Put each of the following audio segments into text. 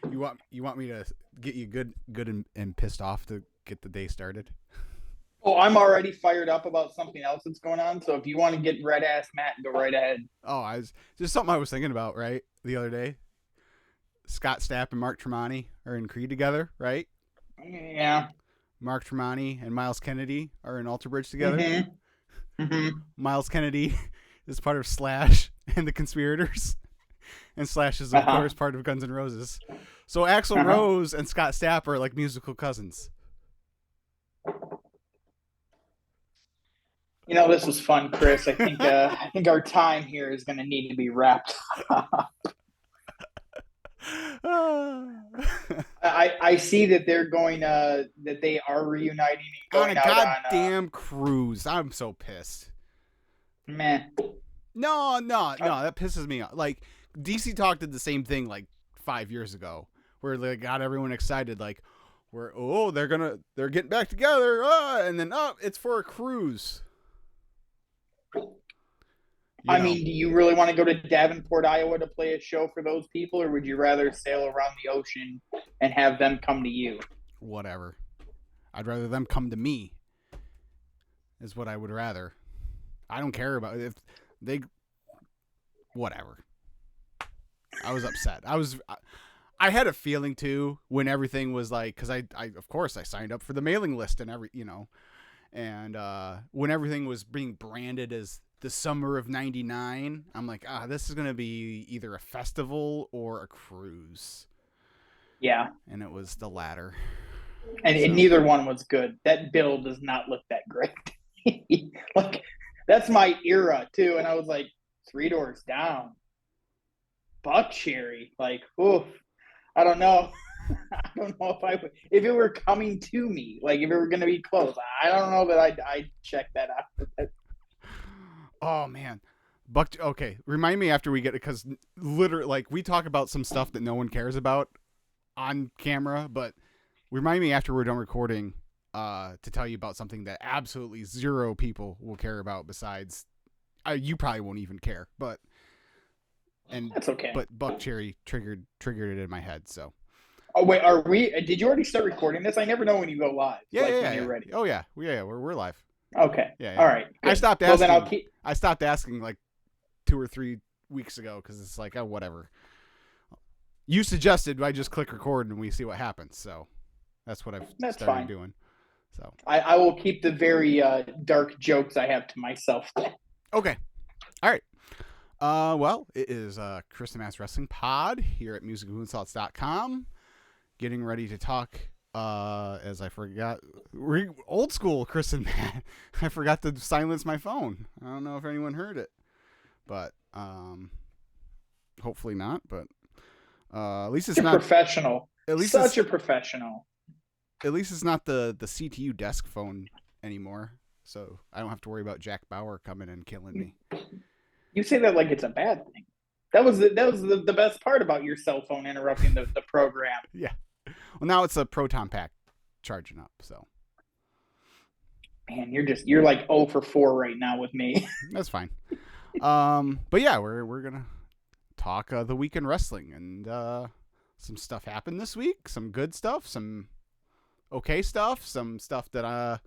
You want me to get you good and pissed off to get the day started? Oh, I'm already fired up about something else that's going on. So if you want to get red ass Matt, go right ahead. Oh, I was just something I was thinking about right the other day. Scott Stapp and Mark Tremonti are in Creed together, right? Yeah. Mark Tremonti and Miles Kennedy are in Alter Bridge together. Mm-hmm. Mm-hmm. Miles Kennedy is part of Slash and the Conspirators, and Slash is of Uh-huh. course part of Guns N' Roses. So Axl Uh-huh. Rose and Scott Stapp are like musical cousins. This was fun, Chris. I think our time here is gonna need to be wrapped up. I see that they're going that they are reuniting and On a going out on goddamn cruise. I'm so pissed. meh. No, that pisses me off. Like DC Talk did the same thing like 5 years ago, where they got everyone excited, like, they're getting back together, and then it's for a cruise. I mean, do you really want to go to Davenport, Iowa to play a show for those people, or would you rather sail around the ocean and have them come to you? whatever. I'd rather them come to me. Is what I would rather. I don't care about if they. Whatever. I was upset. I had a feeling too when everything was like, because I of course I signed up for the mailing list and and when everything was being branded as the summer of '99, I'm like, this is gonna be either a festival or a cruise, Yeah, and it was the latter. and neither one was good. That bill does not look that great. Like that's my era too, and I was like, Three Doors Down, Buck Cherry, like, oof. I don't know. I don't know if it were coming to me, like if it were going to be close. I don't know that I'd check that out. Oh man, Buck. Okay, remind me after we get it, because literally, like, we talk about some stuff that no one cares about on camera, but remind me after we're done recording to tell you about something that absolutely zero people will care about. Besides, you probably won't even care, but That's okay. But Buck Cherry triggered it in my head. So Oh wait, are we? Did you already start recording this? I never know when you go live. When you're ready. Oh yeah, we're live. Okay. Yeah. All right. Good. I stopped asking. Well, then I'll keep. I stopped asking like 2 or 3 weeks ago because it's like, whatever. You suggested I just click record and we see what happens. So that's what I've started doing. So I will keep the very dark jokes I have to myself. Okay. All right. Well, it is Kris Matt Wrestling Pod here at musicandmoonsalts.com. Getting ready to talk, as I forgot, old school Kris and Matt. I forgot to silence my phone. I don't know if anyone heard it, but hopefully not. But at least it's not professional. At least such a professional. At least it's not the CTU desk phone anymore, so I don't have to worry about Jack Bauer coming and killing me. You say that like it's a bad thing. That was the best part about your cell phone interrupting the program. Yeah. Well, now it's a proton pack charging up. So, man, you're like 0 for 4 right now with me. That's fine. But yeah, we're gonna talk the week in wrestling, and some stuff happened this week. Some good stuff, some okay stuff, some stuff that I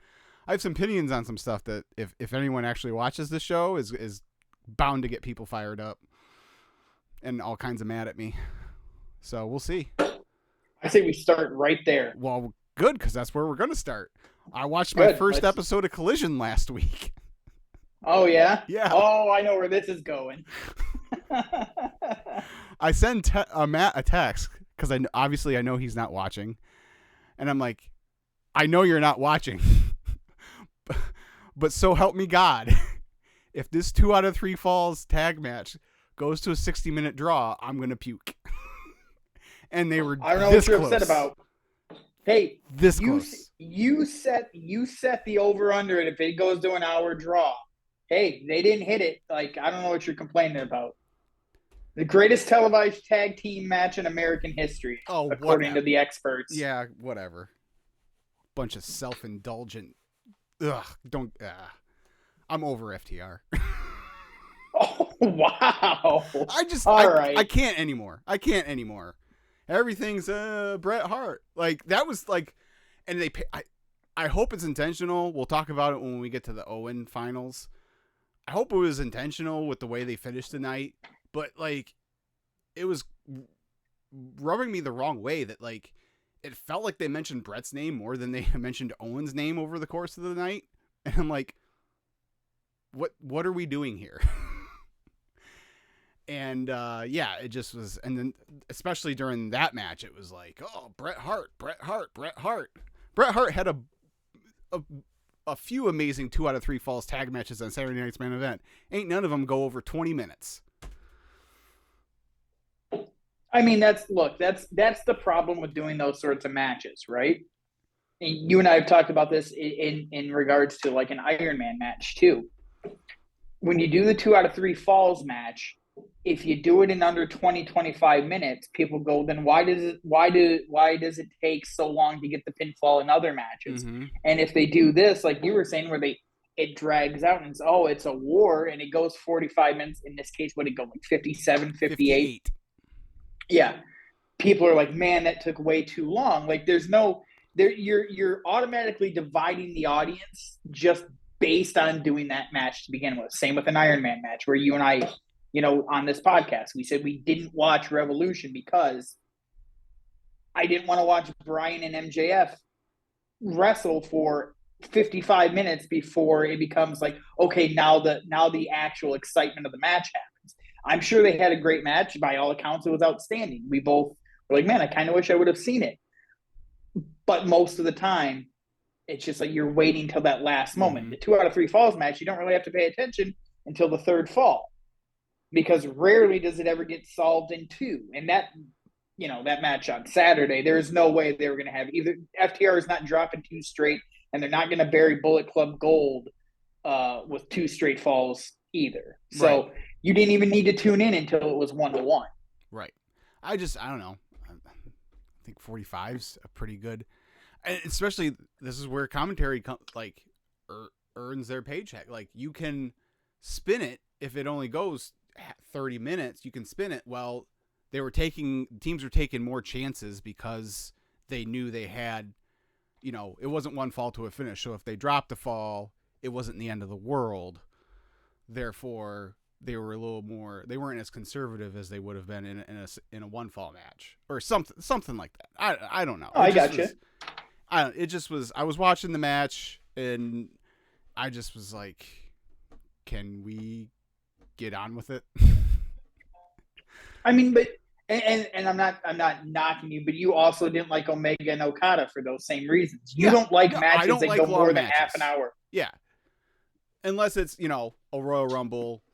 have some opinions on. Some stuff that if anyone actually watches this show is bound to get people fired up and all kinds of mad at me. So we'll see. I say we start right there. Well, good, because that's where we're going to start. I watched my first episode of Collision last week. Oh, yeah? Yeah. Oh, I know where this is going. I send Matt a text, because obviously I know he's not watching. And I'm like, I know you're not watching. But so help me God. If this 2 out of 3 falls tag match goes to a 60-minute draw, I'm going to puke. And they were I don't know this what you're close. upset about. Hey, this close. You set the over-under, and if it goes to an hour draw, hey, they didn't hit it. Like, I don't know what you're complaining about. The greatest televised tag team match in American history, according to the experts. Yeah, whatever. Bunch of self-indulgent. I'm over FTR. Oh, wow. I can't anymore. everything's Bret Hart. Like that was like, and I hope it's intentional. We'll talk about it when we get to the Owen finals. I hope it was intentional with the way they finished the night, but like it was rubbing me the wrong way that like it felt like they mentioned Bret's name more than they mentioned Owen's name over the course of the night. And I'm like, what are we doing here? And yeah, it just was. And then especially during that match, it was like, oh, Bret Hart. Bret Hart had a few amazing 2 out of 3 falls tag matches on Saturday Night's Main Event. Ain't none of them go over 20 minutes. I mean, that's the problem with doing those sorts of matches, right? And you and I have talked about this in regards to like an Iron Man match too. When you do the 2 out of 3 falls match, if you do it in under 20, 25 minutes, people go, then why does it take so long to get the pinfall in other matches? Mm-hmm. And if they do this, like you were saying, where it drags out and it's a war and it goes 45 minutes. In this case, would it go like 57, 58? Yeah. People are like, man, that took way too long. Like you're automatically dividing the audience just based on doing that match to begin with. Same with an Iron Man match where you and I, on this podcast, we said we didn't watch Revolution because I didn't want to watch Bryan and MJF wrestle for 55 minutes before it becomes like, okay, now the actual excitement of the match happens. I'm sure they had a great match. By all accounts, it was outstanding. We both were like, man, I kind of wish I would have seen it. But most of the time, it's just like you're waiting till that last moment. The 2 out of 3 falls match, you don't really have to pay attention until the third fall, because rarely does it ever get solved in 2. And that match on Saturday, there is no way they were going to have either. FTR is not dropping 2 straight, and they're not going to bury Bullet Club Gold with 2 straight falls either. So you didn't even need to tune in until it was 1-1. Right. I don't know. I think 45's a pretty good, and especially this is where commentary earns their paycheck. Like you can spin it if it only goes 30 minutes. You can spin it. Well, teams were taking more chances because they knew they had, it wasn't one fall to a finish. So if they dropped a fall, it wasn't the end of the world. Therefore, they were a little more. They weren't as conservative as they would have been in a one fall match or something like that. I don't know. Oh, I got you. It just was. I was watching the match and I just was like, "Can we get on with it?" I mean, but and I'm not knocking you, but you also didn't like Omega and Okada for those same reasons. You don't like matches that go more than half an hour. Yeah, unless it's a Royal Rumble.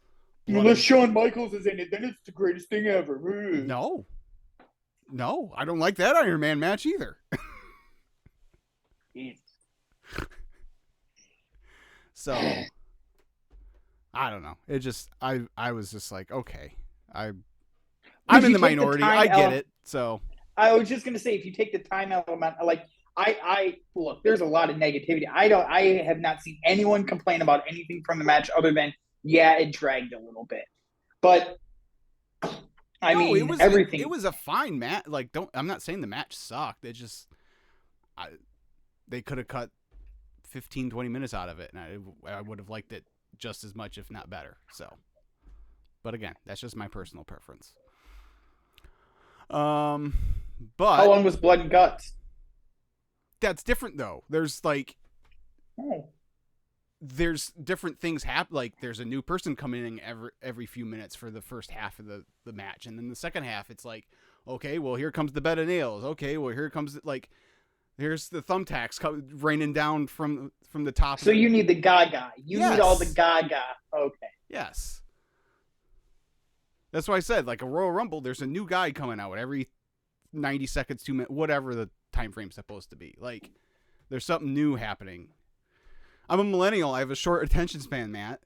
Unless Shawn Michaels is in it, then it's the greatest thing ever. No, I don't like that Iron Man match either. So I don't know. It just I was just like, okay, I'm in the minority. I get it. So I was just gonna say, if you take the time element, like I look, there's a lot of negativity. I have not seen anyone complain about anything from the match other than it dragged a little bit. But everything. It was a fine match. Like I'm not saying the match sucked. It just they could have cut 15, 20 minutes out of it, and I would have liked it just as much, if not better. So, but again, that's just my personal preference. But how long was Blood and Guts? That's different though. There's there's different things happen. Like there's a new person coming in every few minutes for the first half of the match, and then the second half, it's like, okay, well here comes the bed of nails. Okay, well here comes here's the thumbtacks raining down from the top. So you need the Gaga. You need all the Gaga. Okay. Yes. That's why I said, like a Royal Rumble, there's a new guy coming out every 90 seconds, 2 minutes, whatever the time frame's supposed to be. Like, there's something new happening. I'm a millennial. I have a short attention span, Matt.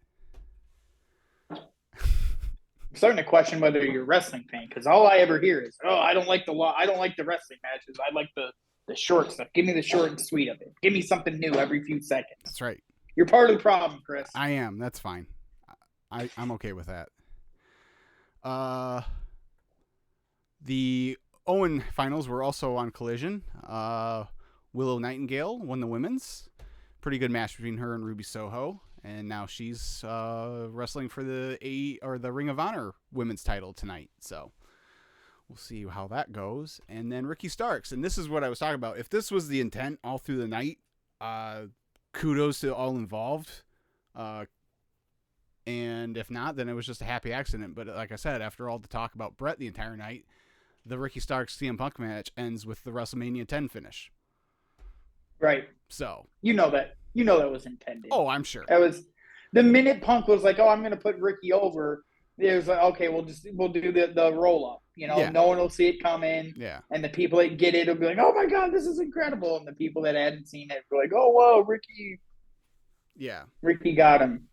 I'm starting to question whether you're a wrestling fan, because all I ever hear is, I don't like the wrestling matches. I like the short stuff. Give me the short and sweet of it. Give me something new every few seconds. That's right. You're part of the problem, Chris. I am. That's fine. I'm okay with that. The Owen finals were also on Collision. Willow Nightingale won the women's. Pretty good match between her and Ruby Soho, and now she's wrestling for the Ring of Honor women's title tonight. So we'll see how that goes. And then Ricky Starks, and this is what I was talking about. If this was the intent all through the night, kudos to all involved. And if not, then it was just a happy accident. But like I said, after all the talk about Brett the entire night, the Ricky Starks CM Punk match ends with the WrestleMania 10 finish. Right. So you know that was intended. Oh, I'm sure. That was the minute Punk was like, "Oh, I'm going to put Ricky over." It was like, "Okay, we'll do the roll up." No one will see it coming. Yeah. And the people that get it will be like, "Oh my God, this is incredible!" And the people that hadn't seen it will be like, "Oh, whoa, Ricky." Yeah. Ricky got him.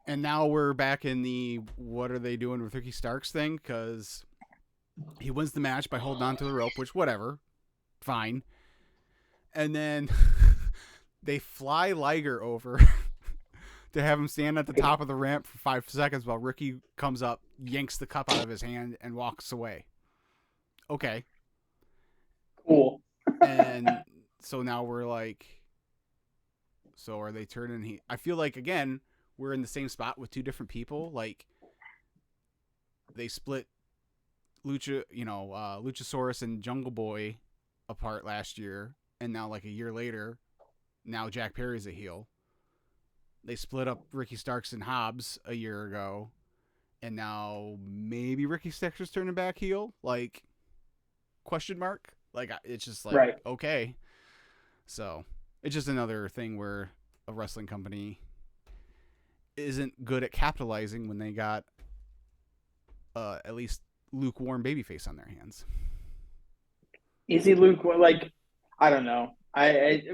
And now we're back in the what are they doing with Ricky Starks thing, because he wins the match by holding on to the rope, which whatever, fine. And then they fly Liger over to have him stand at the top of the ramp for 5 seconds while Ricky comes up, yanks the cup out of his hand, and walks away. Okay. Cool. And so now we're like, so are they turning? I feel like, again, we're in the same spot with two different people. Like, they split Luchasaurus and Jungle Boy apart last year. And now, like a year later, now Jack Perry's a heel. They split up Ricky Starks and Hobbs a year ago. And now maybe Ricky Starks is turning back heel? Like, question mark? Like, it's just like, right. Okay. So, it's just another thing where a wrestling company isn't good at capitalizing when they got at least lukewarm babyface on their hands. Is he lukewarm? Like, I don't know.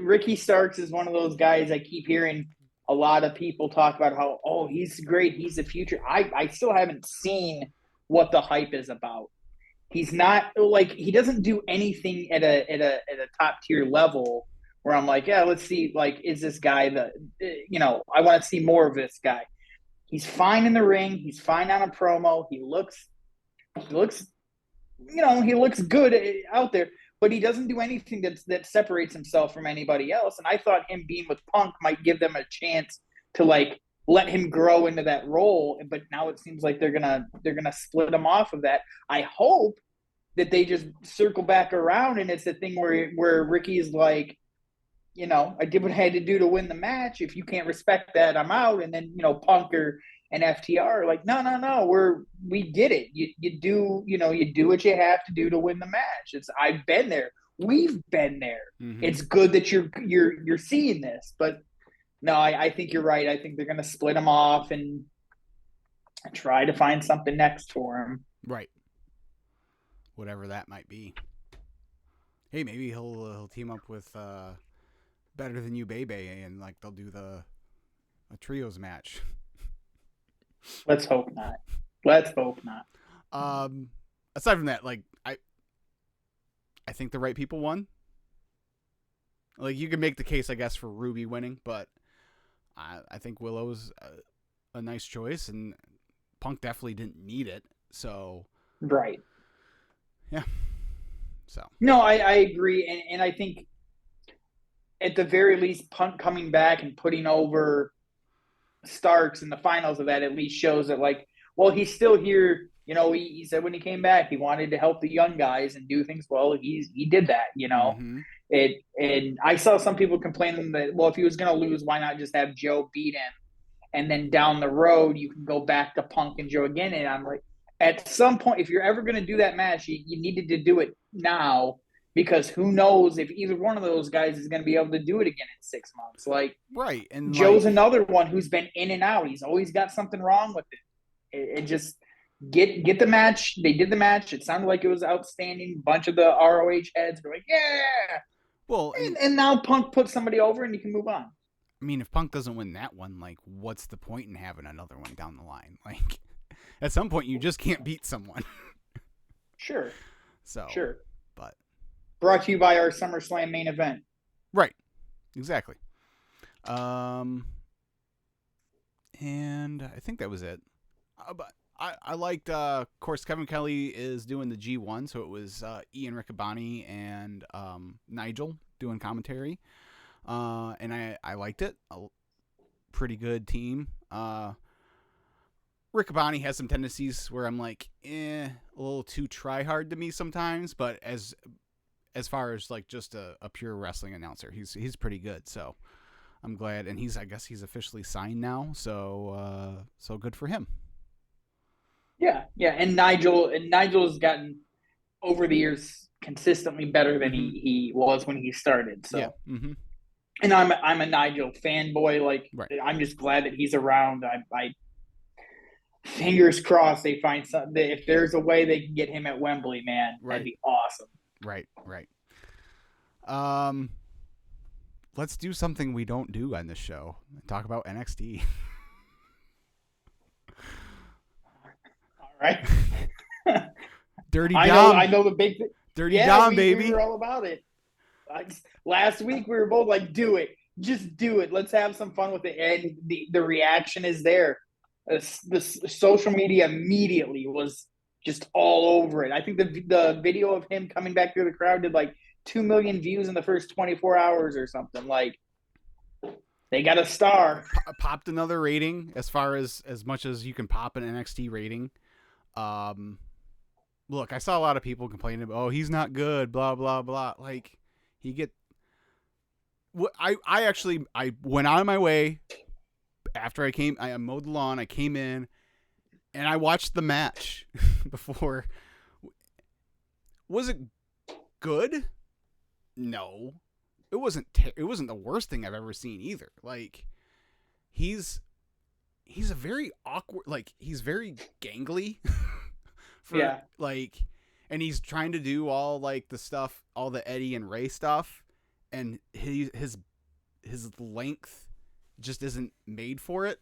Ricky Starks is one of those guys I keep hearing a lot of people talk about how, oh, he's great, he's the future. I still haven't seen what the hype is about. He's not like, he doesn't do anything at a top tier level where I'm like, yeah, let's see, like, is this guy I want to see more of this guy. He's fine in the ring. He's fine on a promo. He looks good out there, but he doesn't do anything that separates himself from anybody else. And I thought him being with Punk might give them a chance to like let him grow into that role. But now it seems like they're gonna split him off of that. I hope that they just circle back around and it's the thing where Ricky's like, I did what I had to do to win the match. If you can't respect that, I'm out. And then, Punk and FTR are like, no, we get it. You do what you have to do to win the match. I've been there. We've been there. Mm-hmm. It's good that you're seeing this, but no, I think you're right. I think they're going to split them off and try to find something next for him. Right. Whatever that might be. Hey, maybe he'll team up with Better Than You Bebe and like they'll do a trios match. Let's hope not. Aside from that, like I think the right people won. Like you can make the case, I guess, for Ruby winning, but I think Willow's a nice choice, and Punk definitely didn't need it. So right, yeah. So no, I agree, and I think at the very least, Punk coming back and putting over Starks in the finals of that at least shows that, like, well, he's still here. He said when he came back, he wanted to help the young guys and do things well. He did that, Mm-hmm. And I saw some people complaining that, well, if he was going to lose, why not just have Joe beat him? And then down the road, you can go back to Punk and Joe again. And I'm like, at some point, if you're ever going to do that match, you needed to do it now, because who knows if either one of those guys is going to be able to do it again in 6 months. Like, right. And Joe's another one who's been in and out. He's always got something wrong with it. It just get the match. They did the match. It sounded like it was outstanding. Bunch of the ROH heads were like, yeah. Well, and now Punk puts somebody over and you can move on. I mean, if Punk doesn't win that one, like, what's the point in having another one down the line? Like, at some point, you just can't beat someone. Sure. Sure. But brought to you by our SummerSlam main event. Right. Exactly. And I think that was it. But I liked, of course, Kevin Kelly is doing the G1, so it was Ian Riccaboni and Nigel doing commentary. And I liked it. A pretty good team. Riccaboni has some tendencies where I'm like, a little too try hard to me sometimes, but as far as like just a pure wrestling announcer, he's pretty good. So I'm glad, and I guess he's officially signed now, so good for him. Yeah, and Nigel's gotten over the years consistently better than he was when he started. So yeah. Mm-hmm. And I'm a Nigel fanboy. Like, right. I'm just glad that he's around. I fingers crossed they find something. If there's a way they can get him at Wembley, man, that'd be awesome. Right. Let's do something we don't do on this show. Talk about NXT. All right. Dirty Dom. I know the big thing. Dirty Dom, baby. We were all about it. Last week we were both like, do it. Just do it. Let's have some fun with it. And the reaction is there. The social media immediately was just all over it. I think the video of him coming back through the crowd did like 2 million views in the first 24 hours or something. Like, they got a star. Popped another rating as far as much as you can pop an NXT rating. Look, I saw a lot of people complaining about, oh, he's not good, blah, blah, blah. Like, I went out of my way after I mowed the lawn, I came in, and I watched the match before. Was it good? No. It wasn't the worst thing I've ever seen either. Like, he's a very awkward, like, he's very gangly. Like, and he's trying to do all like the stuff, all the Eddie and Ray stuff, and his length just isn't made for it.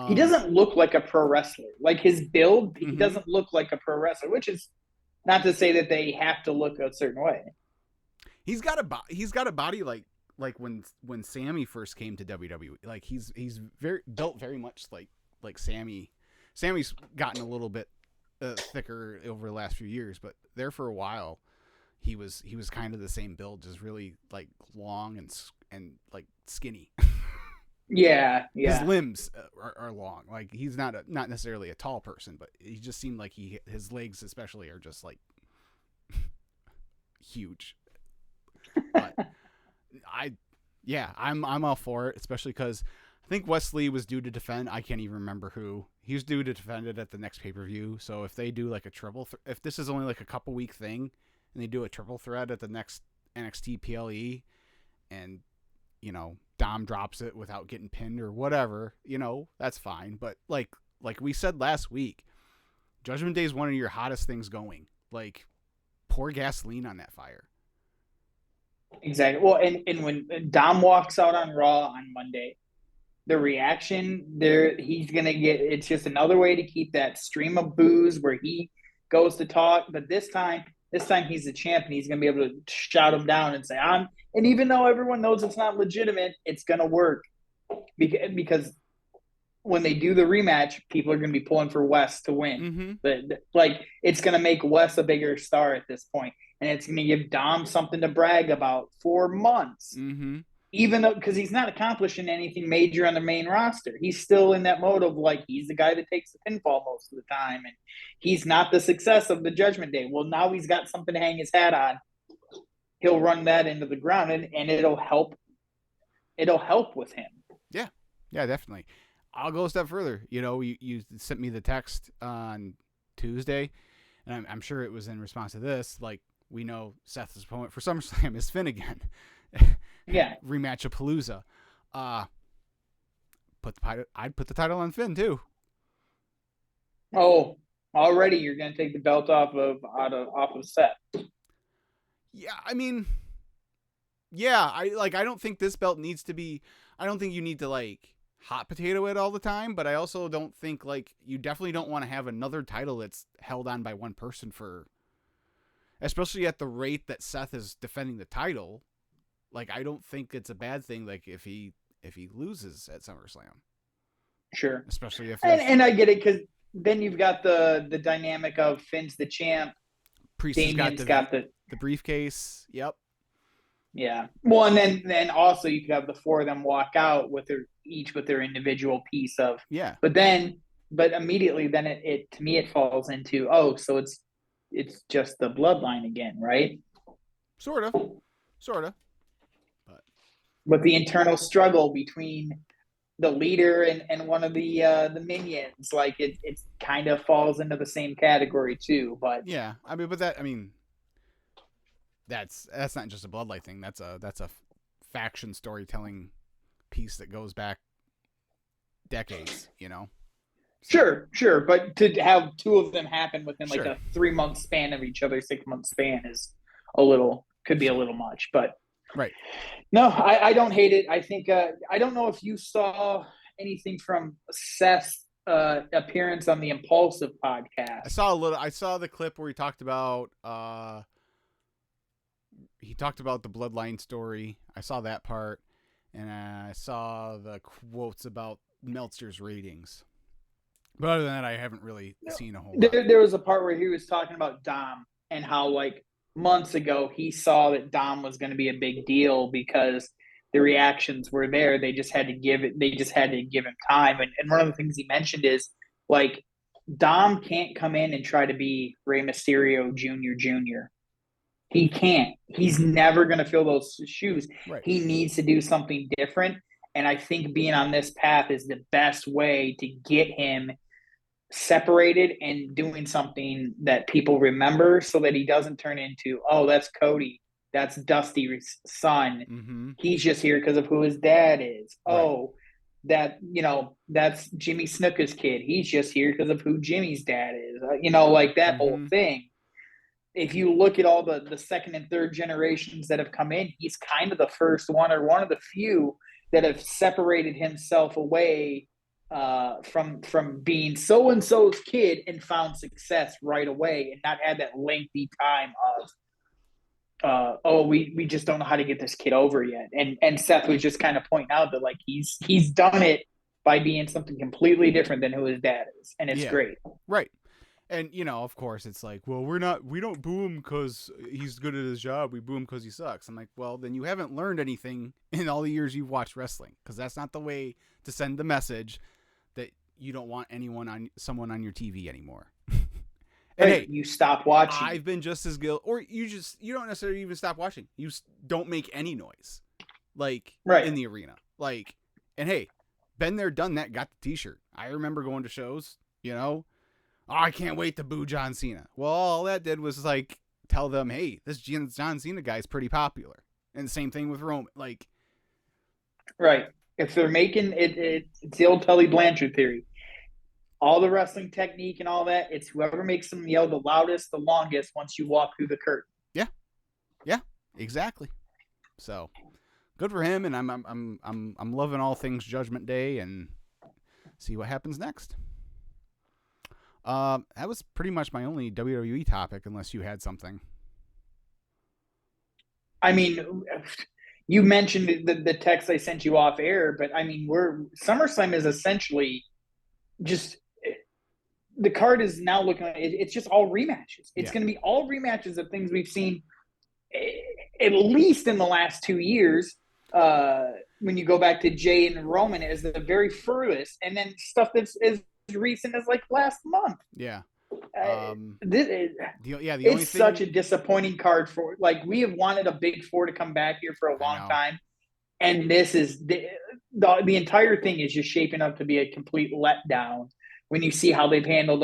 He doesn't look like a pro wrestler. Like, his build, he doesn't look like a pro wrestler, which is not to say that they have to look a certain way. He's got a body like when Sammy first came to WWE. Like, he's built very much like Sammy. Sammy's gotten a little bit thicker over the last few years, but there for a while he was kind of the same build, just really like long and like skinny. Yeah. His limbs are long. Like, he's not necessarily a tall person, but he just seemed like his legs especially are just like huge. But I'm all for it, especially because I think Wesley was due to defend. I can't even remember who. He was due to defend it at the next pay-per-view. So if they do like a triple, if this is only like a couple week thing, and they do a triple threat at the next NXT PLE, and Dom drops it without getting pinned or whatever, that's fine. But like we said last week, Judgment Day is one of your hottest things going. Like, pour gasoline on that fire. Exactly. Well, and when Dom walks out on Raw on Monday, the reaction there, he's going to get, it's just another way to keep that stream of booze where he goes to talk. But this time he's the champ, and he's going to be able to shout him down and say, and even though everyone knows it's not legitimate, it's going to work. Because when they do the rematch, people are going to be pulling for Wes to win. But like, it's going to make Wes a bigger star at this point, and it's going to give Dom something to brag about for months. Even though, because he's not accomplishing anything major on the main roster, he's still in that mode of like, he's the guy that takes the pinfall most of the time, and he's not the success of the Judgment Day. Well, now he's got something to hang his hat on. He'll run that into the ground, and it'll help. It'll help with him. Yeah, definitely. I'll go a step further. You sent me the text on Tuesday, and I'm sure it was in response to this. Like, we know Seth's opponent for SummerSlam is Finn again. Yeah. Rematch of Palooza. I'd put the title on Finn too. Oh, already you're gonna take the belt off of Seth. Yeah, I mean, yeah, I don't think this belt needs to be. I don't think you need to like hot potato it all the time, but I also don't think like you definitely don't want to have another title that's held on by one person for, especially at the rate that Seth is defending the title. Like, I don't think it's a bad thing. Like, if he loses at SummerSlam, sure, especially if and I get it, because then you've got the dynamic of Finn's the champ, Priest has Damien's got the briefcase. Yep. yeah. Well, and then also you could have the four of them walk out with each with their individual piece of. Yeah. But immediately then it to me it falls into so it's just the bloodline again, right? Sort of. But with the internal struggle between the leader and one of the minions, like it kind of falls into the same category too. But yeah, that's not just a bloodline thing. That's a faction storytelling piece that goes back decades, you know. So. Sure, but to have two of them happen within like a 3-month span of each other, 6-month span is could be a little much, but right. No, I don't hate it. I think I don't know if you saw anything from Seth's appearance on the Impulsive podcast. I saw the clip where he talked about the bloodline story. I saw that part, and I saw the quotes about Meltzer's ratings. But other than that, I haven't really seen a whole lot. There was a part where he was talking about Dom and how like months ago he saw that Dom was going to be a big deal because the reactions were there. They just had to give him time. And one of the things he mentioned is like Dom can't come in and try to be Rey Mysterio Jr. He can't. He's never going to fill those shoes. Right. He needs to do something different. And I think being on this path is the best way to get him separated and doing something that people remember so that he doesn't turn into, that's Cody. That's Dusty's son. Mm-hmm. He's just here because of who his dad is. Right. That's Jimmy Snuka's kid. He's just here because of who Jimmy's dad is. Like that whole thing. If you look at all the second and third generations that have come in, he's kind of the first one or one of the few that have separated himself away from being so-and-so's kid and found success right away and not had that lengthy time of we just don't know how to get this kid over yet. And Seth was just kind of pointing out that like he's done it by being something completely different than who his dad is, and it's great. Right. And of course it's like, well, we don't boo him because he's good at his job. We boo him because he sucks. I'm like, well, then you haven't learned anything in all the years you've watched wrestling, because that's not the way to send the message that you don't want someone on your TV anymore. And hey, you stop watching. I've been just as guilty, or you don't necessarily even stop watching. You don't make any noise, like in the arena. Like, and hey, been there, done that. Got the T-shirt. I remember going to shows. Oh, I can't wait to boo John Cena. Well, all that did was like tell them, hey, this John Cena guy is pretty popular. And the same thing with Roman. Like, right. If they're making it's the old Tully Blanchard theory. All the wrestling technique and all that, it's whoever makes them yell the loudest, the longest once you walk through the curtain. Yeah, exactly. So good for him, and I'm loving all things Judgment Day, and see what happens next. That was pretty much my only WWE topic, unless you had something. I mean, you mentioned the text I sent you off air, but I mean, SummerSlam is essentially just. The card is now looking like it's just all rematches. It's going to be all rematches of things we've seen at least in the last 2 years. When you go back to Jay and Roman as the very furthest, and then stuff that's as recent as like last month. Yeah. It's such a disappointing card for like we have wanted a big four to come back here for a long time, and this is the entire thing is just shaping up to be a complete letdown. When you see how they've handled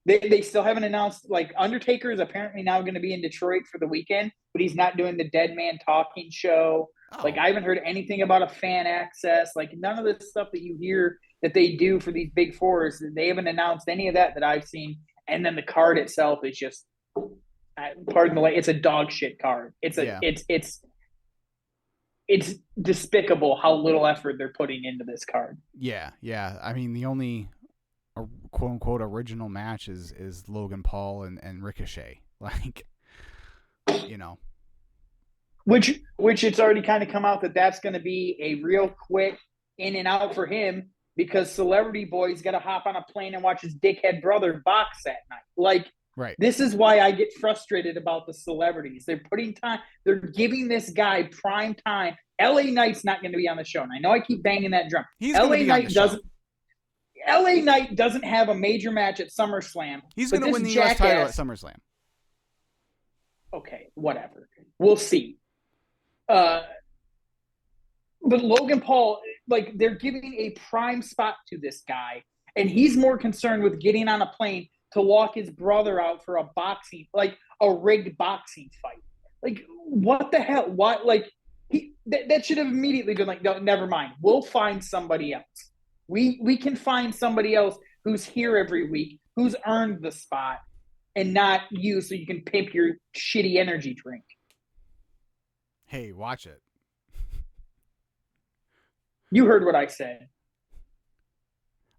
they still haven't announced, like Undertaker is apparently now going to be in Detroit for the weekend, but he's not doing the Dead Man Talking show. Oh. Like I haven't heard anything about a fan access. Like none of this stuff that you hear that they do for these big fours, they haven't announced any of that I've seen. And then the card itself is just, pardon the way, it's a dog shit card. It's despicable how little effort they're putting into this card. Yeah. I mean, the only quote unquote original match is Logan Paul and Ricochet, like, which it's already kind of come out that's going to be a real quick in and out for him because Celebrity Boy's got to hop on a plane and watch his dickhead brother box that night. Like, Right. this is why I get frustrated about the celebrities. They're putting time, they're giving this guy prime time. LA Knight's not going to be on the show. And I know I keep banging that drum. He's going to be on the show. LA Knight doesn't have a major match at SummerSlam. He's going to win the US title at SummerSlam. Okay, whatever. We'll see. But Logan Paul, like, they're giving a prime spot to this guy, and he's more concerned with getting on a plane to walk his brother out for a boxing, like a rigged boxing fight. Like, what the hell? What? Like, that should have immediately been like, no, never mind. We'll find somebody else. We can find somebody else who's here every week, who's earned the spot, and not you, so you can pimp your shitty energy drink. Hey, watch it. You heard what I said.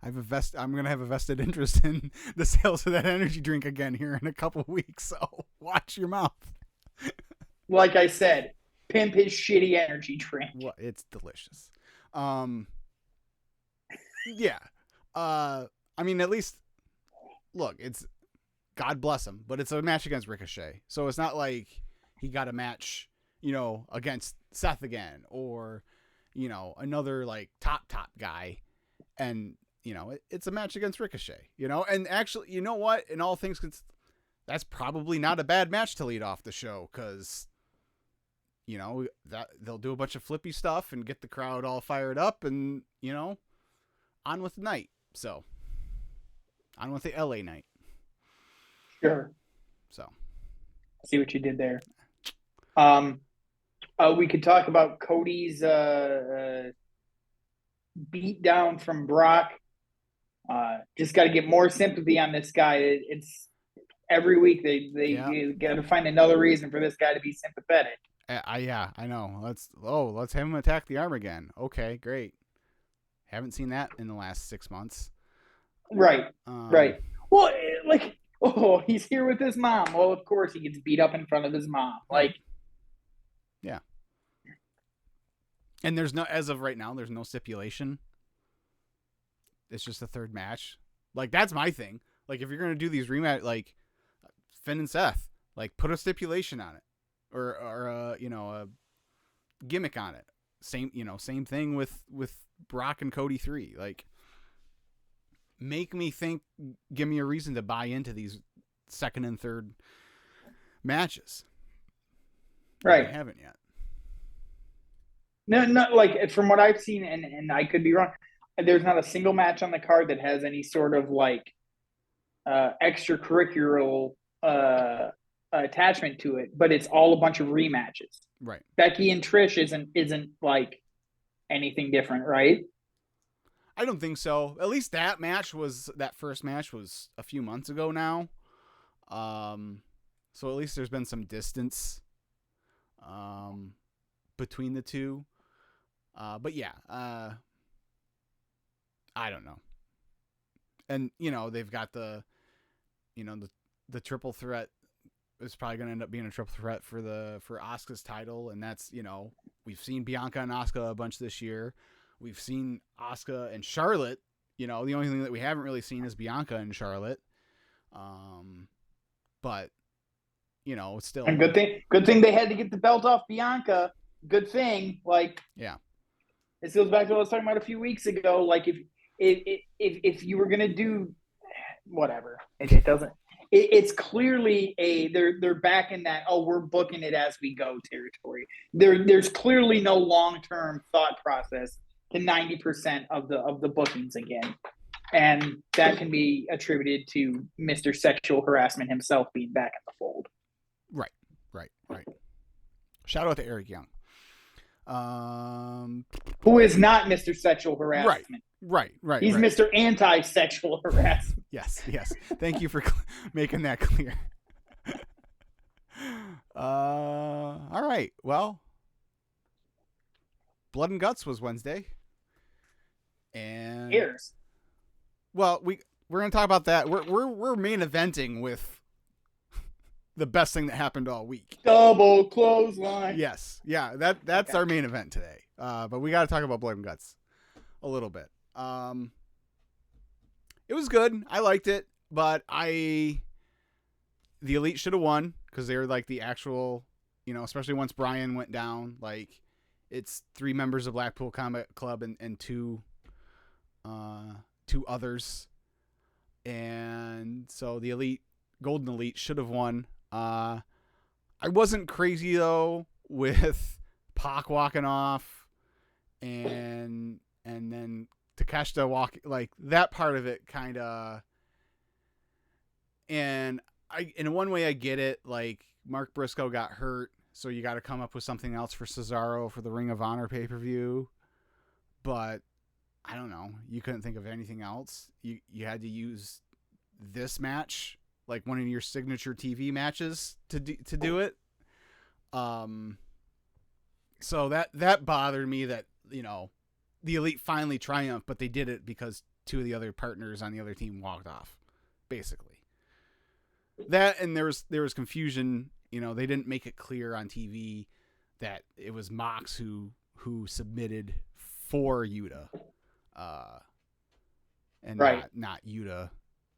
I'm going to have a vested interest in the sales of that energy drink again here in a couple of weeks. So watch your mouth. Like I said, pimp his shitty energy drink. Well, it's delicious. Yeah. I mean, at least, look, it's, God bless him, but it's a match against Ricochet. So it's not like he got a match, against Seth again, or, another like top guy. And, it's a match against Ricochet, and actually, you know what? In all things, that's probably not a bad match to lead off the show. 'Cause that they'll do a bunch of flippy stuff and get the crowd all fired up and, on with the night. So on with the LA night. Sure. So see what you did there. We could talk about Cody's beat down from Brock. Just got to get more sympathy on this guy. It's every week they got to find another reason for this guy to be sympathetic. Yeah, I know. Let's have him attack the arm again. Okay, great. Haven't seen that in the last 6 months. Right. Right. Well, like, he's here with his mom. Well, of course he gets beat up in front of his mom. Like, yeah. And as of right now, there's no stipulation. It's just a third match. Like, that's my thing. Like, if you're going to do these rematch, like Finn and Seth, like, put a stipulation on it. Or a gimmick on it. Same thing with Brock and Cody 3. Like, make me think, give me a reason to buy into these second and third matches. Right. I haven't yet. No, not like, from what I've seen, and I could be wrong, there's not a single match on the card that has any sort of like extracurricular attachment to it, but it's all a bunch of rematches. Right. Becky and Trish isn't like anything different, right? I don't think so. At least that first match was a few months ago now. So at least there's been some distance between the two. But yeah, I don't know. And they've got the triple threat. It's probably going to end up being a triple threat for Asuka's title, and that's, we've seen Bianca and Asuka a bunch this year. We've seen Asuka and Charlotte. The only thing that we haven't really seen is Bianca and Charlotte. But it's still, and good thing they had to get the belt off Bianca. Good thing, like, yeah. This goes back to what I was talking about a few weeks ago. Like, if you were going to do whatever, it doesn't. It's clearly they're back in that, we're booking it as we go territory. There's clearly no long-term thought process to 90% of the bookings again, and that can be attributed to Mr. Sexual Harassment himself being back in the fold. Right. Shout out to Eric Young, who is not Mr. Sexual Harassment. Right. He's Mr. Anti-Sexual Harassment. Yes. Thank you for making that clear. All right. Well, Blood and Guts was Wednesday. And Cheers. Well, we're going to talk about that. We're main eventing with the best thing that happened all week. Double clothesline. Yes. Yeah, that's our main event today. But we got to talk about Blood and Guts a little bit. It was good. I liked it, but the Elite should have won because they were like the actual, especially once Brian went down. Like, it's 3 members of Blackpool Combat Club and two others, and so the Elite, Golden Elite, should have won. I wasn't crazy though with Pac walking off, and then Takeshita walk, like that part of it kind of. And in one way I get it, like Mark Briscoe got hurt, so you got to come up with something else for Cesaro for the Ring of Honor pay-per-view. But I don't know, you couldn't think of anything else. You had to use this match, like one of your signature TV matches, to do it. So that bothered me that, the Elite finally triumphed, but they did it because 2 of the other partners on the other team walked off, basically. That, and there was confusion. They didn't make it clear on TV that it was Mox who submitted for Yuta, and right. not Yuta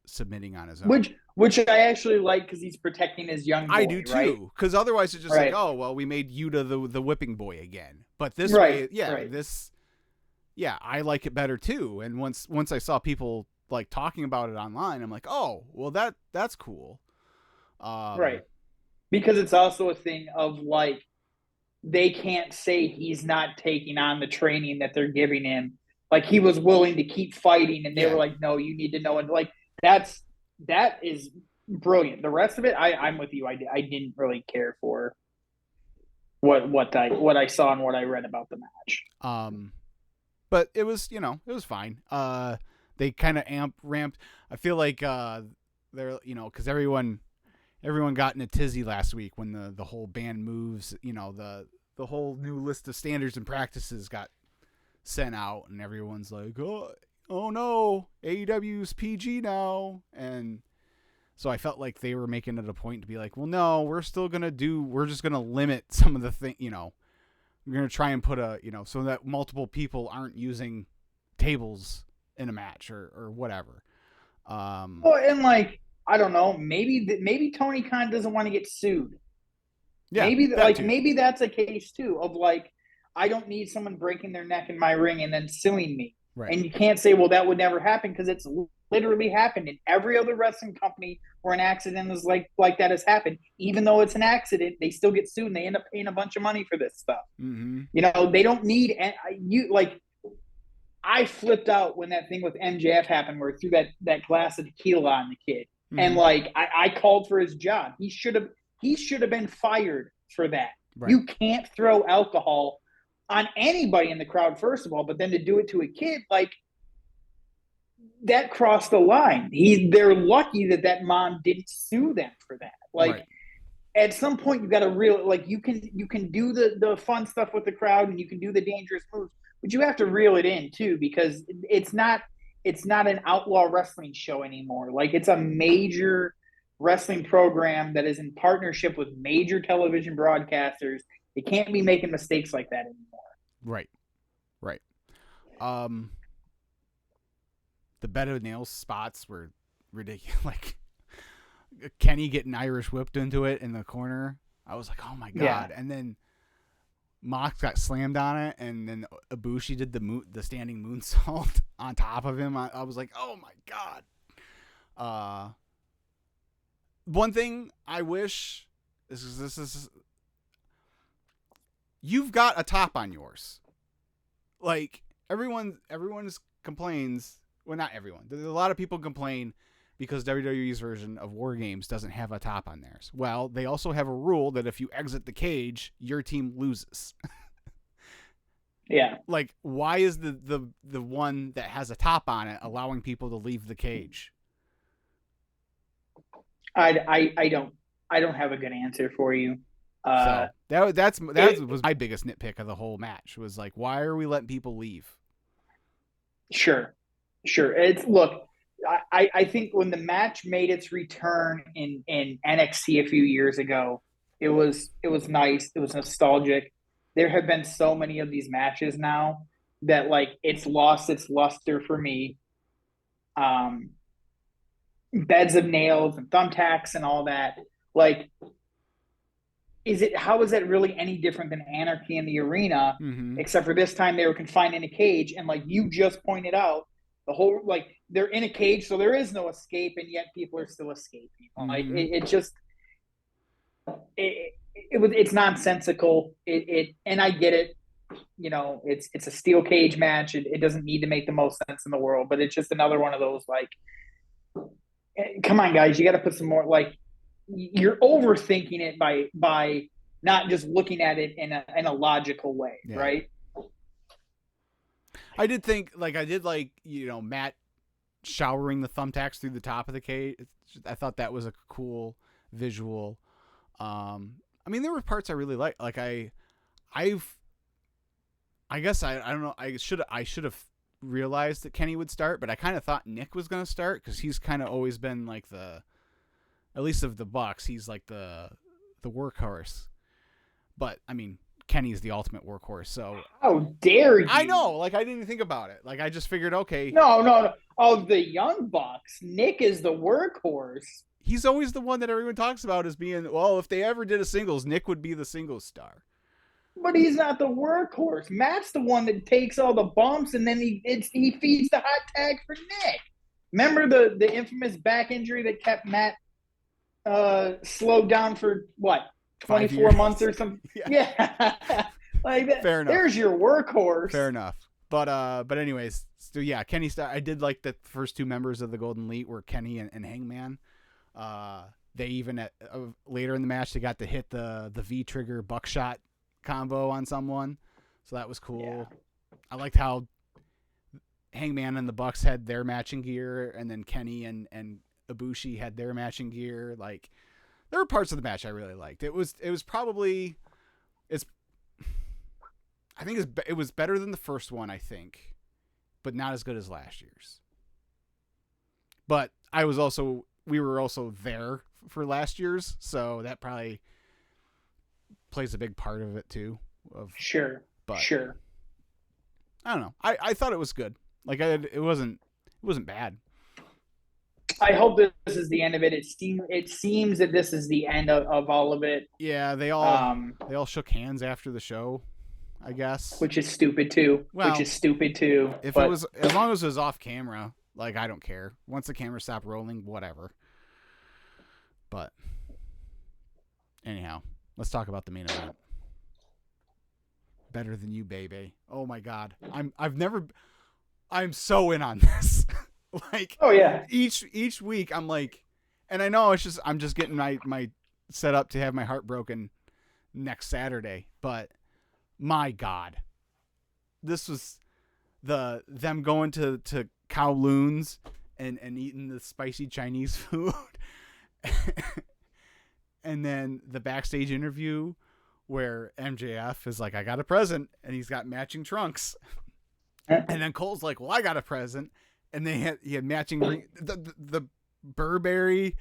submitting on his own. Which I actually like because he's protecting his young boy. I do too, because otherwise it's just right. like, oh well, we made Yuta the whipping boy again. But this right. way, yeah, right. I like it better too. And once I saw people like talking about it online, I'm like, oh well, that's cool. Right. Because it's also a thing of like, they can't say he's not taking on the training that they're giving him. Like, he was willing to keep fighting, and they were like, no, you need to know. And like, that is brilliant. The rest of it, I'm with you. I didn't really care for what I saw and what I read about the match. But it was, it was fine. They kind of ramped. I feel like they're, because everyone got in a tizzy last week when the whole band moves, the whole new list of standards and practices got sent out, and everyone's like, oh no, AEW's PG now. And so I felt like they were making it a point to be like, well, no, we're just going to limit some of the thing, we're going to try and put so that multiple people aren't using tables in a match or whatever. Well, and like, I don't know, maybe Tony Khan doesn't want to get sued. Yeah, maybe that's a case too of like, I don't need someone breaking their neck in my ring and then suing me. Right. And you can't say, well, that would never happen, because it's literally happened in every other wrestling company where an accident is like that has happened. Even though it's an accident, they still get sued and they end up paying a bunch of money for this stuff. Mm-hmm. They don't need I flipped out when that thing with MJF happened, where he threw that glass of tequila on the kid. Mm-hmm. And like, I called for his job. He should have been fired for that. Right. You can't throw alcohol on anybody in the crowd, first of all, but then to do it to a kid, like, that crossed the line. They're lucky that mom didn't sue them for that. Like, right. At some point you got to you can do the fun stuff with the crowd, and you can do the dangerous moves, but you have to reel it in too, because it's not an outlaw wrestling show anymore. Like, it's a major wrestling program that is in partnership with major television broadcasters. They can't be making mistakes like that anymore. Right. The bed of nails spots were ridiculous. Like, Kenny getting Irish whipped into it in the corner. I was like, oh my God. Yeah. And then Mox got slammed on it, and then Ibushi did the standing moonsault on top of him. I was like, oh my God. One thing I wish is you've got a top on yours. Like, everyone complains. Well, not everyone. There's a lot of people complain because WWE's version of War Games doesn't have a top on theirs. Well, they also have a rule that if you exit the cage, your team loses. Yeah. Like, why is the one that has a top on it allowing people to leave the cage? I don't have a good answer for you. So that was my biggest nitpick of the whole match, was like, why are we letting people leave? Sure. I think when the match made its return in NXT a few years ago, it was nice. It was nostalgic. There have been so many of these matches now that like it's lost its luster for me. Um, Beds of nails and thumbtacks and all that. Like, how is that really any different than anarchy in the arena? Mm-hmm. Except for this time they were confined in a cage, and like you just pointed out, the whole like they're in a cage, so there is no escape, and yet people are still escaping. Like Mm-hmm. it just it's nonsensical. And I get it. You know, it's a steel cage match. It doesn't need to make the most sense in the world, but it's just another one of those like, come on, guys, you got to put some more. Like, you're overthinking it by not just looking at it in a logical way, Yeah. right? I did think Matt showering the thumbtacks through the top of the cage. I thought that was a cool visual. I mean, there were parts I really liked. Like I guess I don't know. I should have realized that Kenny would start, but I kind of thought Nick was going to start because he's kind of always been like at least of the Bucks, he's like the workhorse. But I mean, Kenny's the ultimate workhorse. So how dare you? I know. Like I didn't think about it. Like I just figured, okay. No. Of the Young Bucks, Nick is the workhorse. He's always the one that everyone talks about as being, well, if they ever did a singles, Nick would be the singles star. But he's not the workhorse. Matt's the one that takes all the bumps, and then he feeds the hot tag for Nick. Remember the infamous back injury that kept Matt slowed down for what, 24 months or something? Yeah. Like that. Fair enough. There's your workhorse. Fair enough. But anyways, so yeah, Kenny star. I did like the first two members of the Golden Elite were Kenny and Hangman. They even later in the match they got to hit the V trigger buckshot combo on someone, so that was cool. Yeah. I liked how Hangman and the Bucks had their matching gear, and then Kenny and Ibushi had their matching gear. Like, there were parts of the match I really liked. It was probably it was better than the first one, I think, but not as good as last year's. But we were also there for last year's, so that probably plays a big part of it too. Sure. I don't know. I thought it was good. Like it wasn't bad. I hope this is the end of it. It seems that this is the end of all of it. Yeah, they all shook hands after the show, I guess. Which is stupid too. If it was, as long as it was off camera, like I don't care. Once the camera stopped rolling, whatever. But anyhow, let's talk about the main event. Better Than You, baby. Oh my God. I'm so in on this. Like, oh yeah. Each week I'm like, and I know I'm just getting my set up to have my heart broken next Saturday, but my God, this was them going to Kowloon's and eating the spicy Chinese food. And then the backstage interview where MJF is like, I got a present, and he's got matching trunks. And then Cole's like, well, I got a present. And he had matching the Burberry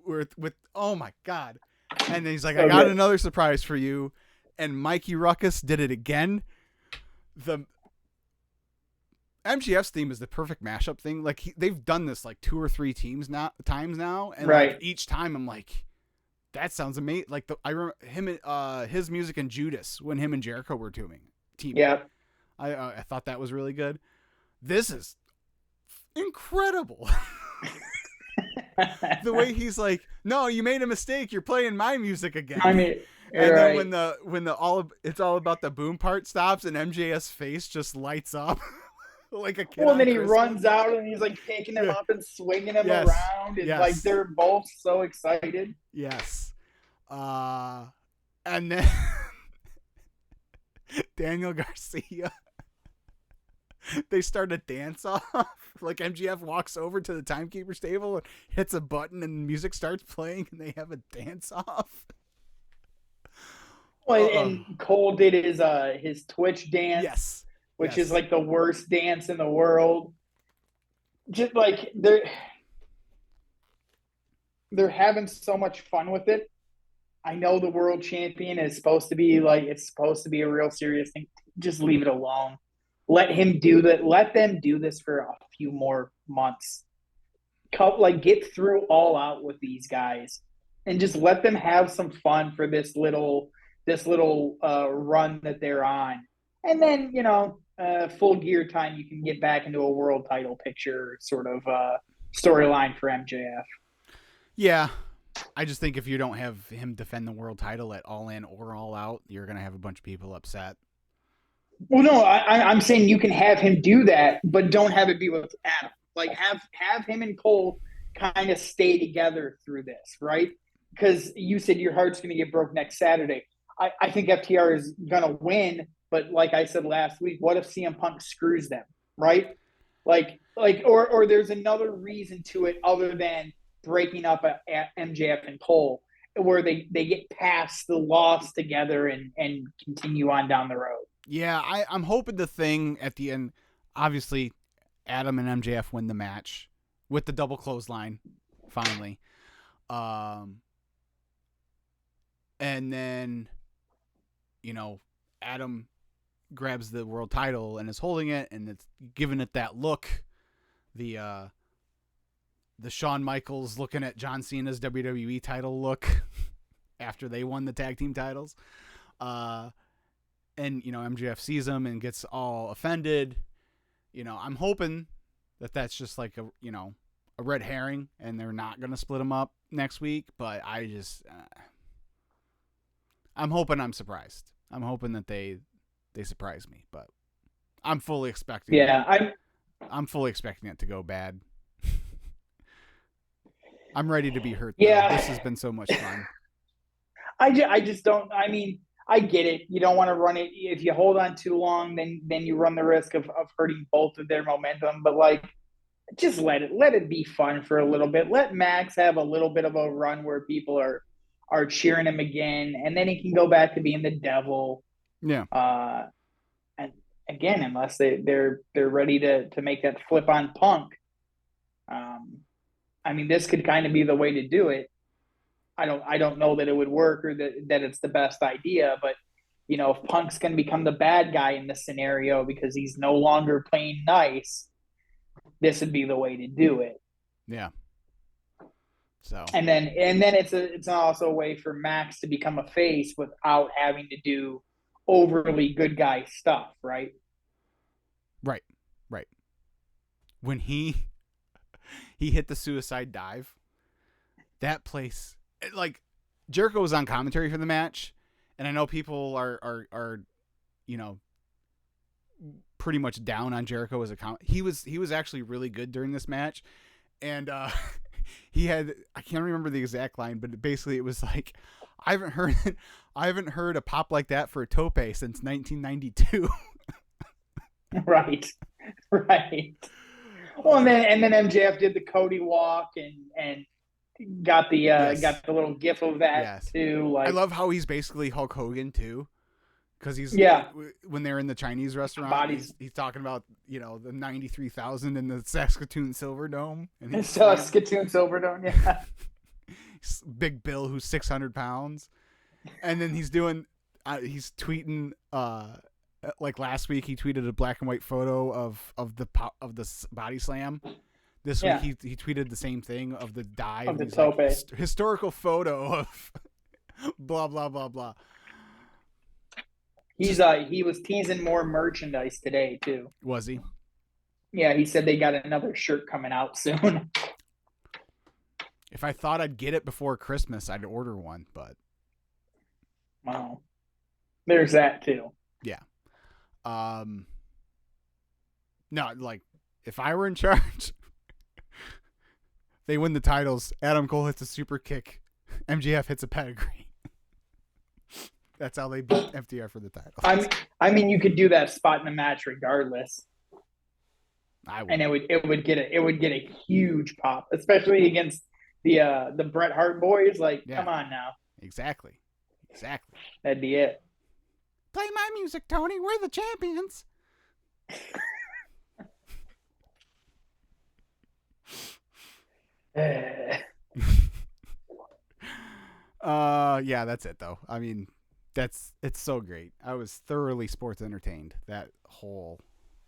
with oh my God. And then he's like, I got another surprise for you. And Mikey Ruckus did it again. The MGF's theme is the perfect mashup thing. Like they've done this like 2 or 3 times now, and right. Like, each time I'm like, that sounds amazing. Like I remember him, his music and Judas when him and Jericho were teaming. Yeah, I thought that was really good. This is incredible. The way he's like, no, you made a mistake. You're playing my music again. I mean, and right. then when it's all about the boom part stops and MJF's face just lights up. Like a kid. Well, and then he runs out and he's like picking him up and swinging him around, and like they're both so excited. Yes. And then Daniel Garcia, they start a dance off. Like MGF walks over to the timekeeper's table and hits a button, and music starts playing, and they have a dance off. Well, and Cole did his Twitch dance. Yes. Which is like the worst dance in the world. Just like they're having so much fun with it. I know the world champion is supposed to be like, it's supposed to be a real serious thing. Just leave it alone. let him do that. Let them do this for a few more months. Like get through All Out with these guys, and just let them have some fun for this little run that they're on, and then full gear time you can get back into a world title picture sort of storyline for MJF. Yeah. I just think if you don't have him defend the world title at All In or All Out, you're going to have a bunch of people upset. Well, no, I'm saying you can have him do that, but don't have it be with Adam. Like have him and Cole kind of stay together through this, right? Because you said your heart's going to get broke next Saturday. I think FTR is going to win, but like I said last week, what if CM Punk screws them, right? Or there's another reason to it other than breaking up at MJF and Cole, where they get past the loss together and continue on down the road. Yeah, I'm hoping the thing at the end, obviously, Adam and MJF win the match with the double clothesline, finally. And then, Adam grabs the world title and is holding it, and it's giving it that look. The Shawn Michaels looking at John Cena's WWE title look after they won the tag team titles. And, MJF sees him and gets all offended. I'm hoping that that's just like a red herring and they're not going to split them up next week. But I'm hoping I'm surprised. I'm hoping that they surprise me, but I'm fully expecting I'm fully expecting it to go bad. I'm ready to be hurt. Yeah. This has been so much fun. I just don't. I mean, I get it. You don't want to run it. If you hold on too long, then you run the risk of hurting both of their momentum. But just let it be fun for a little bit. Let Max have a little bit of a run where people are cheering him again, and then he can go back to being the devil. Yeah. And again, unless they're ready to make that flip on Punk. I mean, this could kind of be the way to do it. I don't know that it would work or that it's the best idea, but if Punk's going to become the bad guy in this scenario because he's no longer playing nice, this would be the way to do it. Yeah. So. And then it's also a way for Max to become a face without having to do overly good guy stuff, right? Right. When he hit the suicide dive, that place, Jericho was on commentary for the match, and I know people are pretty much down on Jericho as a he was actually really good during this match, and he had, I can't remember the exact line, but basically it was like, I haven't heard a pop like that for a tope since 1992. Right. Well, and then MJF did the Cody walk and got the got the little gif of that too. I love how he's basically Hulk Hogan too, because he's when they're in the Chinese restaurant, he's talking about the 93,000 in the Saskatoon Silverdome, and Saskatoon Silverdome, yeah. Big Bill, who's 600 pounds, and then he's doing he's tweeting. Like last week, he tweeted a black and white photo of the body slam. This week, he tweeted the same thing of the dive. Of the tope. Historical photo of blah, blah, blah, blah. He was teasing more merchandise today, too. Was he? Yeah, he said they got another shirt coming out soon. If I thought I'd get it before Christmas, I'd order one, but... Wow. There's that, too. Yeah. No, if I were in charge, they win the titles. Adam Cole hits a super kick. MJF hits a pedigree. That's how they beat FTR for the title. I mean, you could do that spot in the match regardless. I would. And it would get a huge pop, especially against the Bret Hart boys. Come on now. Exactly. That'd be it. Play my music, Tony. We're the champions. Yeah, that's it though. I mean, it's so great. I was thoroughly sports entertained that whole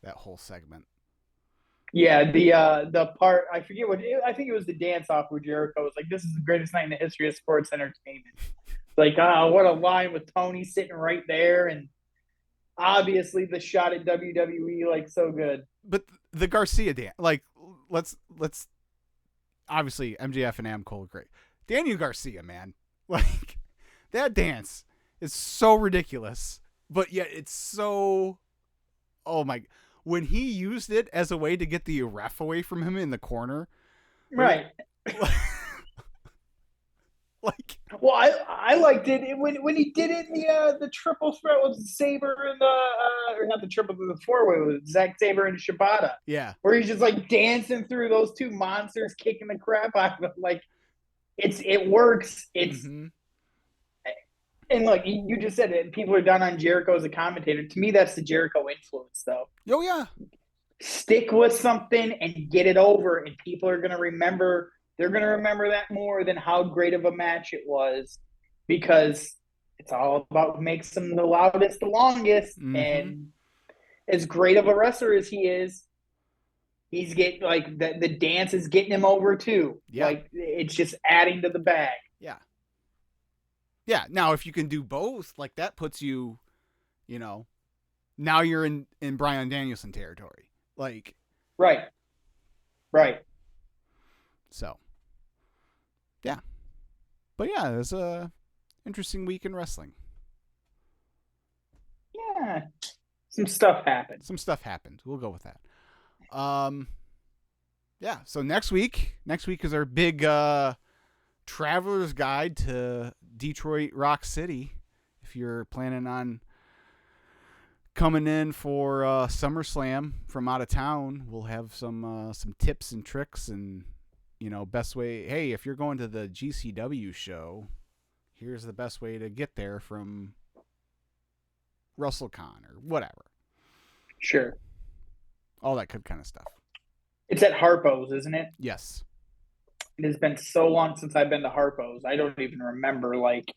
that whole segment. Yeah, the part I forget I think it was the dance off where Jericho was like, "This is the greatest night in the history of sports entertainment." Like, what a line with Tony sitting right there, and obviously the shot at WWE, like, so good. But the Garcia dance, like, let's obviously MJF and Adam Cole are great. Daniel Garcia, man, like that dance is so ridiculous, but yet it's so, oh my, when he used it as a way to get the ref away from him in the corner, Right. Like, well, I liked it when he did it in the triple threat with Saber and or not the triple, the 4-way with Zack Saber and Shibata. Yeah, where he's just like dancing through those two monsters, kicking the crap out of him. Like, it works. It's and look, you just said it. People are down on Jericho as a commentator. To me, that's the Jericho influence, though. Oh yeah, stick with something and get it over, and people are going to remember. They're going to remember that more than how great of a match it was, because it's all about makes them the loudest, the longest. And as great of a wrestler as he is, he's getting like the dance is getting him over too. Yeah. Like, it's just adding to the bag. Yeah. Yeah. Now, if you can do both, like, that puts you, now you're in Bryan Danielson territory. Like, right. So, yeah. But yeah, it was a interesting week in wrestling. Yeah. Some stuff happened. We'll go with that. Yeah. So next week is our big traveler's guide to Detroit Rock City. If you're planning on coming in for SummerSlam from out of town, we'll have some tips and tricks and best way. Hey, if you're going to the GCW show, here's the best way to get there from WrestleCon or whatever. Sure. All that good kind of stuff. It's at Harpo's, isn't it? Yes. It has been so long since I've been to Harpo's. I don't even remember. Like,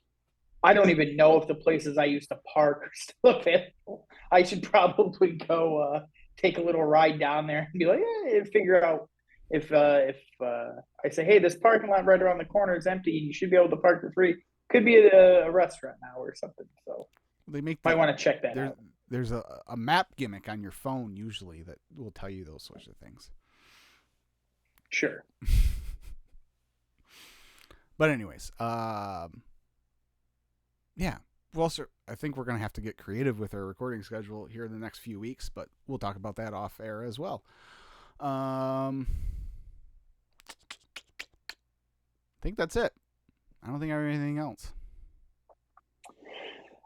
I don't even know if the places I used to park are still available. I should probably go take a little ride down there and be like, figure out if I say, hey, this parking lot right around the corner is empty and you should be able to park for free. Could be a restaurant now or something. So they might want to check that out. There's a map gimmick on your phone usually that will tell you those sorts of things. Sure. But anyways, yeah. Well, sir, I think we're going to have to get creative with our recording schedule here in the next few weeks, but we'll talk about that off air as well. I think that's it. I don't think I have anything else.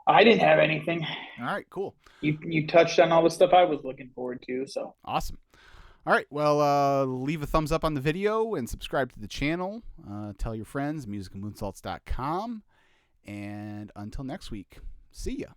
I didn't have anything. All right, cool. You touched on all the stuff I was looking forward to, so. Awesome. All right, well, leave a thumbs up on the video and subscribe to the channel. Tell your friends, musicandmoonsalts.com. And until next week, see ya.